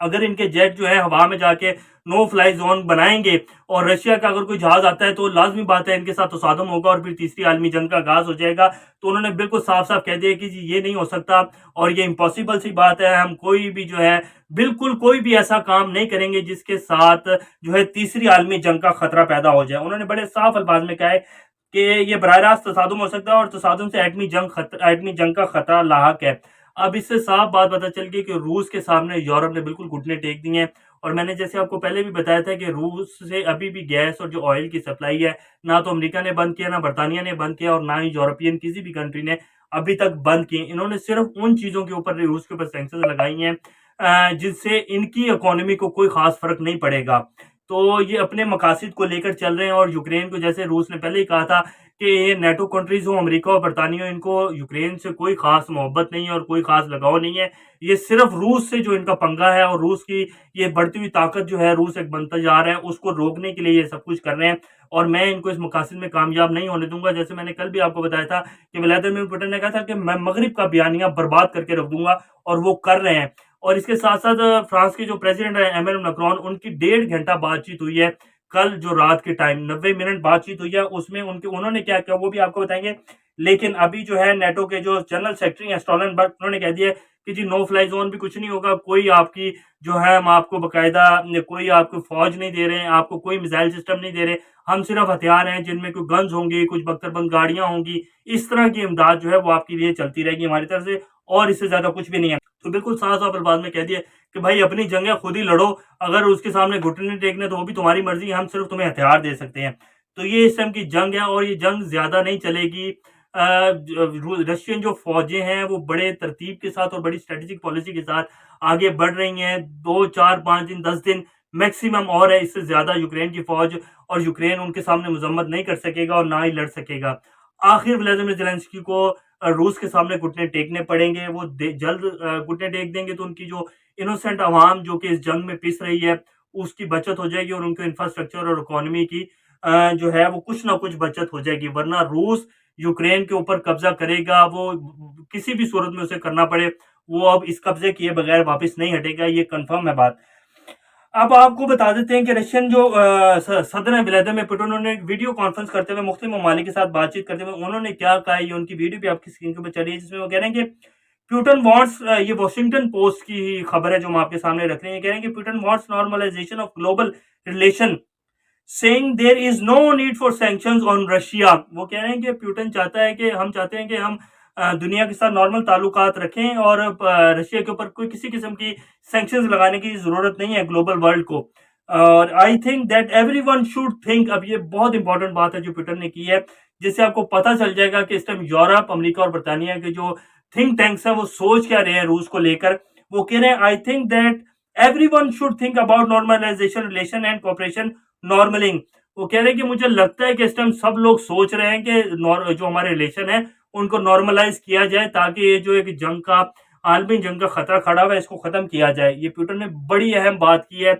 اگر ان کے جیٹ جو ہے ہوا میں جا کے نو فلائی زون بنائیں گے اور رشیا کا اگر کوئی جہاز آتا ہے تو لازمی بات ہے ان کے ساتھ تصادم ہوگا اور پھر تیسری عالمی جنگ کا آغاز ہو جائے گا. تو انہوں نے بالکل صاف صاف کہہ دیا کہ جی یہ نہیں ہو سکتا اور یہ امپاسبل سی بات ہے. ہم کوئی بھی جو ہے بالکل کوئی بھی ایسا کام نہیں کریں گے جس کے ساتھ جو ہے تیسری عالمی جنگ کا خطرہ پیدا ہو جائے. انہوں نے بڑے صاف الفاظ میں کہا ہے کہ یہ براہ راست تصادم ہو سکتا ہے اور تصادم سے ایٹمی جنگ کا خطرہ لاحق ہے. اب اس سے صاف بات پتہ چل گئی کہ روس کے سامنے یورپ نے بالکل گھٹنے ٹیک دیے ہیں. اور میں نے جیسے آپ کو پہلے بھی بتایا تھا کہ روس سے ابھی بھی گیس اور جو آئل کی سپلائی ہے نہ تو امریکہ نے بند کیا، نہ برطانیہ نے بند کیا، اور نہ ہی یورپین کسی بھی کنٹری نے ابھی تک بند کی. انہوں نے صرف ان چیزوں کے اوپر روس کے اوپر سینکشنز لگائی ہیں جس سے ان کی اکانومی کو کوئی خاص فرق نہیں پڑے گا. تو یہ اپنے مقاصد کو لے کر چل رہے ہیں. اور یوکرین کو جیسے روس نے پہلے ہی کہا تھا کہ یہ نیٹو کنٹریز ہوں، امریکہ اور برطانیہ، ان کو یوکرین سے کوئی خاص محبت نہیں ہے اور کوئی خاص لگاؤ نہیں ہے. یہ صرف روس سے جو ان کا پنگا ہے اور روس کی یہ بڑھتی ہوئی طاقت جو ہے، روس ایک بنتا جا رہا ہے، اس کو روکنے کے لیے یہ سب کچھ کر رہے ہیں. اور میں ان کو اس مقاصد میں کامیاب نہیں ہونے دوں گا. جیسے میں نے کل بھی آپ کو بتایا تھا کہ ولادیمیر پوٹن نے کہا تھا کہ میں مغرب کا بیانیہ برباد کر کے رکھ دوں گا، اور وہ کر رہے ہیں. اور اس کے ساتھ ساتھ فرانس کے جو پریزیڈنٹ ہیں ایمینوئل میکرون، ان کی 1.5 گھنٹہ بات چیت ہوئی ہے کل جو رات کے ٹائم 90 منٹ بات چیت ہوئی ہے. اس میں انہوں نے کیا کیا وہ بھی آپ کو بتائیں گے. لیکن ابھی جو ہے نیٹو کے جو جنرل سیکرٹری ہیں اسٹولنبرگ، انہوں نے کہہ دیا کہ جی نو فلائی زون بھی کچھ نہیں ہوگا، کوئی آپ کی جو ہے ہم آپ کو باقاعدہ کوئی آپ کو فوج نہیں دے رہے ہیں، آپ کو کوئی میزائل سسٹم نہیں دے رہے، ہم صرف ہتھیار ہیں جن میں کوئی گنز ہوں گی، کچھ بختر بند گاڑیاں ہوں گی، اس طرح کی امداد جو ہے وہ آپ کے لیے چلتی رہے گی ہماری طرف سے، اور اس سے زیادہ کچھ بھی نہیں ہے. تو بالکل صاف صاف الفاظ میں کہہ دیا کہ بھائی اپنی جنگیں خود ہی لڑو، اگر اس کے سامنے گھٹنے ٹیکنے تو وہ بھی تمہاری مرضی ہے، ہم صرف تمہیں ہتھیار دے سکتے ہیں. تو یہ اس ٹائم کی جنگ ہے اور یہ جنگ زیادہ نہیں چلے گی. رشین جو فوجیں ہیں وہ بڑے ترتیب کے ساتھ اور بڑی اسٹریٹجک پالیسی کے ساتھ آگے بڑھ رہی ہیں. 2 4 5 دن 10 دن میکسیمم اور ہے، اس سے زیادہ یوکرین کی فوج اور یوکرین ان کے سامنے مذمت نہیں کر سکے گا اور نہ ہی لڑ سکے گا. آخر ولادیمیر زیلنسکی کو روس کے سامنے گھٹنے ٹیکنے پڑیں گے. وہ جلد گھٹنے ٹیک دیں گے تو ان کی جو انوسنٹ عوام جو کہ اس جنگ میں پس رہی ہے اس کی بچت ہو جائے گی، اور ان کے انفراسٹرکچر اور اکانومی کی جو ہے وہ کچھ نہ کچھ بچت ہو جائے گی. ورنہ روس یوکرین کے اوپر قبضہ کرے گا، وہ کسی بھی صورت میں اسے کرنا پڑے، وہ اب اس قبضے کیے بغیر واپس نہیں ہٹے گا، یہ کنفرم ہے بات. اب آپ کو بتا دیتے ہیں کہ رشین جو صدر ہیں ولادیمیر پوٹن، انہوں نے ویڈیو کانفرنس کرتے ہوئے مختلف ممالک کے ساتھ بات چیت کرتے ہوئے انہوں نے کیا کہا. یہ ان کی ویڈیو بھی آپ کی اسکرین کے اوپر چل رہی ہے جس میں وہ کہہ رہے ہیں کہ پیوٹن وانٹس، یہ واشنگٹن پوسٹ کی خبر ہے جو ہم آپ کے سامنے رکھ رہے ہیں، کہہ رہے ہیں کہ Putin wants normalization of global relation saying there is no need for sanctions on Russia. وہ کہہ رہے ہیں کہ پیوٹن چاہتا ہے کہ ہم چاہتے ہیں کہ ہم دنیا کے ساتھ نارمل تعلقات رکھیں اور رشیا کے اوپر کوئی کسی قسم کی سینکشنز لگانے کی ضرورت نہیں ہے گلوبل ورلڈ کو. اور آئی think that everyone should think, اب یہ بہت امپورٹنٹ بات ہے جو پیوٹن نے کی ہے، جس سے آپ کو پتہ چل جائے گا کہ اس ٹائم یورپ، امریکہ اور برطانیہ کے جو تھنک ٹینکس ہیں وہ سوچ کیا رہے ہیں روس کو لے کر. وہ کہہ رہے ہیں I think that everyone should think about normalization relation and cooperation normalling. وہ کہہ رہے ہیں کہ مجھے لگتا ہے کہ اس ٹائم سب لوگ سوچ رہے ہیں کہ جو ہمارے ریلیشن ہیں ان کو نارملائز کیا جائے تاکہ یہ جو ایک جنگ کا عالمی جنگ کا خطرہ کھڑا ہوا ہے اس کو ختم کیا جائے. یہ پیوٹن نے بڑی اہم بات کی ہے.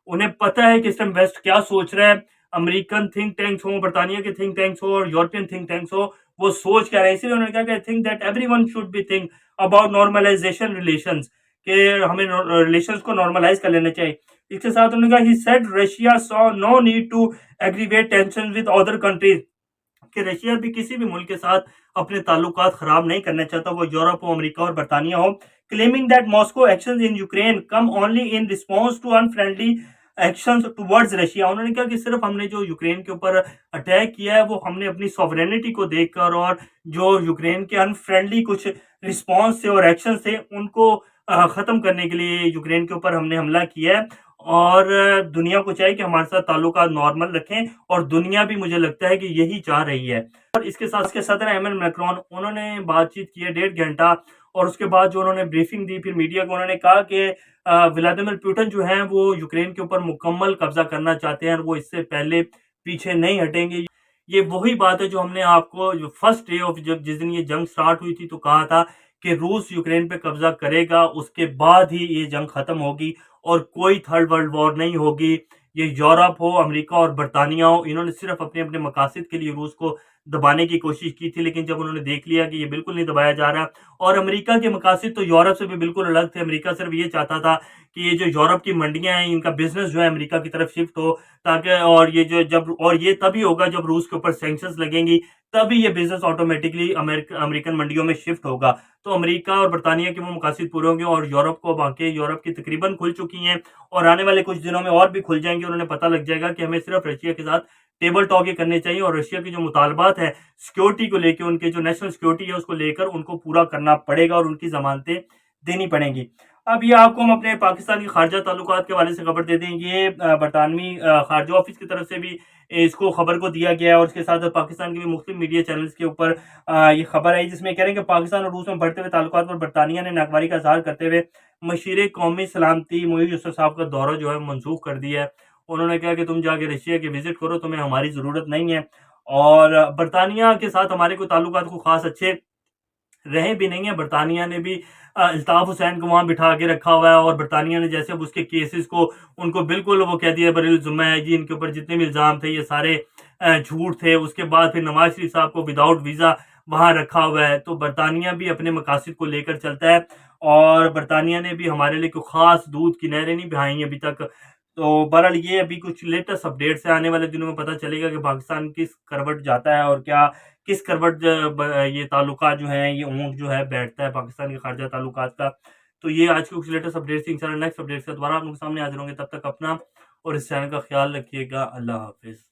انہیں پتہ ہے کہ اس ٹائم ویسٹ کیا سوچ رہا ہے، امریکن تھنک ٹینکس ہوں، برطانیہ کے تھنک ٹینکس ہوں اور یورپین تھنک ٹینکس ہوں، وہ سوچ کیا رہے ہیں. اسی لیے انہوں نے کہا کہ I think that everyone should be think about normalization relations، کہ ہمیں ریلیشنز کو نارملائز کر لینا چاہیے. اس کے ساتھ انہوں نے کہا he said Russia saw no need to aggravate tensions with other countries، کہ رشیا بھی کسی بھی ملک کے ساتھ اپنے تعلقات خراب نہیں کرنا چاہتا، وہ یورپ ہو، امریکہ اور برطانیہ ہو. claiming that Moscow actions in Ukraine come only in response to unfriendly actions towards Russia. انہوں نے کہا کہ صرف ہم نے جو یوکرین کے اوپر اٹیک کیا ہے وہ ہم نے اپنی سوورینٹی کو دیکھ کر اور جو یوکرین کے انفرینڈلی کچھ رسپانس تھے اور ایکشن تھے ان کو ختم کرنے کے لیے یوکرین کے اوپر ہم نے حملہ کیا ہے. اور دنیا کو چاہیے کہ ہمارے ساتھ تعلقات نارمل رکھیں، اور دنیا بھی مجھے لگتا ہے کہ یہی چاہ رہی ہے. اور اس کے ساتھ اس کے صدر ایمینوئل میکرون، انہوں نے بات چیت کی ہے 1.5 گھنٹہ، اور اس کے بعد جو انہوں نے بریفنگ دی پھر میڈیا کو، انہوں نے کہا کہ ولادیمیر پوٹن جو ہیں وہ یوکرین کے اوپر مکمل قبضہ کرنا چاہتے ہیں اور وہ اس سے پہلے پیچھے نہیں ہٹیں گے. یہ وہی بات ہے جو ہم نے آپ کو فرسٹ ڈے آف جس دن یہ جنگ سٹارٹ ہوئی تھی تو کہا تھا کہ روس یوکرین پہ قبضہ کرے گا، اس کے بعد ہی یہ جنگ ختم ہوگی اور کوئی تھرڈ ورلڈ وار نہیں ہوگی. یہ یورپ ہو، امریکہ اور برطانیہ ہو، انہوں نے صرف اپنے اپنے مقاصد کے لیے روس کو دبانے کی کوشش کی تھی، لیکن جب انہوں نے دیکھ لیا کہ یہ بالکل نہیں دبایا جا رہا، اور امریکہ کے مقاصد تو یورپ سے بھی بالکل الگ تھے۔ امریکہ صرف یہ چاہتا تھا کہ یہ جو یورپ کی منڈیاں ہیں ان کا بزنس جو ہے امریکہ کی طرف شفٹ ہو، تاکہ اور یہ تبھی ہوگا جب روس کے اوپر سینکشنز لگیں گی، تبھی یہ بزنس آٹومیٹکلی امریکن منڈیوں میں شفٹ ہوگا۔ تو امریکہ اور برطانیہ کے وہ مقاصد پورے ہوں گے، اور یورپ کو باقی یورپ کی تقریباً کھل چکی ہیں، اور آنے والے کچھ دنوں میں اور بھی کھل جائیں گے۔ انہوں نے پتہ لگ جائے گا کہ ہمیں صرف رشیا کے ساتھ ٹیبل ٹاک یہ کرنے چاہیے، اور رشیا کے جو مطالبات ہیں سیکورٹی کو لے کے، ان کے جو نیشنل سیکورٹی ہے اس کو لے کر ان کو پورا کرنا پڑے گا، اور ان کی ضمانتیں دینی پڑیں گی۔ اب یہ آپ کو ہم اپنے پاکستان کی خارجہ تعلقات کے حوالے سے خبر دے دیں۔ یہ برطانوی خارجہ آفس کی طرف سے بھی اس کو خبر کو دیا گیا ہے، اور اس کے ساتھ پاکستان کے بھی مختلف میڈیا چینلز کے اوپر یہ خبر آئی، جس میں کہہ رہے ہیں کہ پاکستان اور روس میں بڑھتے ہوئے تعلقات پر برطانیہ نے ناگواری کا اظہار کرتے ہوئے مشیر قومی سلامتی محی یوسف صاحب کا دورہ جو ہے منسوخ کر دیا ہے۔ انہوں نے کہا کہ تم جا کے رشیا کے وزٹ کرو، تمہیں ہماری ضرورت نہیں ہے، اور برطانیہ کے ساتھ ہمارے کوئی تعلقات کو خاص اچھے رہے بھی نہیں ہیں۔ برطانیہ نے بھی الطاف حسین کو وہاں بٹھا کے رکھا ہوا ہے، اور برطانیہ نے جیسے اب اس کے کیسز کو ان کو بالکل وہ کہہ دیا بری الذمہ ہے جی، ان کے اوپر جتنے بھی الزام تھے یہ سارے جھوٹ تھے۔ اس کے بعد پھر نواز شریف صاحب کو وداؤٹ ویزا وہاں رکھا ہوا ہے۔ تو برطانیہ بھی اپنے مقاصد کو لے کر چلتا ہے، اور برطانیہ نے بھی ہمارے لیے کوئی خاص دودھ کی نہریں نہیں بہائی ہیں ابھی تک۔ تو بہرحال یہ ابھی کچھ لیٹسٹ اپڈیٹس ہیں، آنے والے دنوں میں پتہ چلے گا کہ پاکستان کس کروٹ جاتا ہے، اور کیا کس کروٹ یہ تعلقات جو ہیں، یہ اونٹ جو ہے بیٹھتا ہے پاکستان کے خارجہ تعلقات کا۔ تو یہ آج کے کچھ لیٹسٹ اپڈیٹس تھے۔ انشاءاللہ نیکسٹ اپڈیٹ سے دوبارہ آپ لوگوں کے سامنے حاضر ہوں گے، تب تک اپنا اور اس چینل کا خیال رکھیے گا۔ اللہ حافظ۔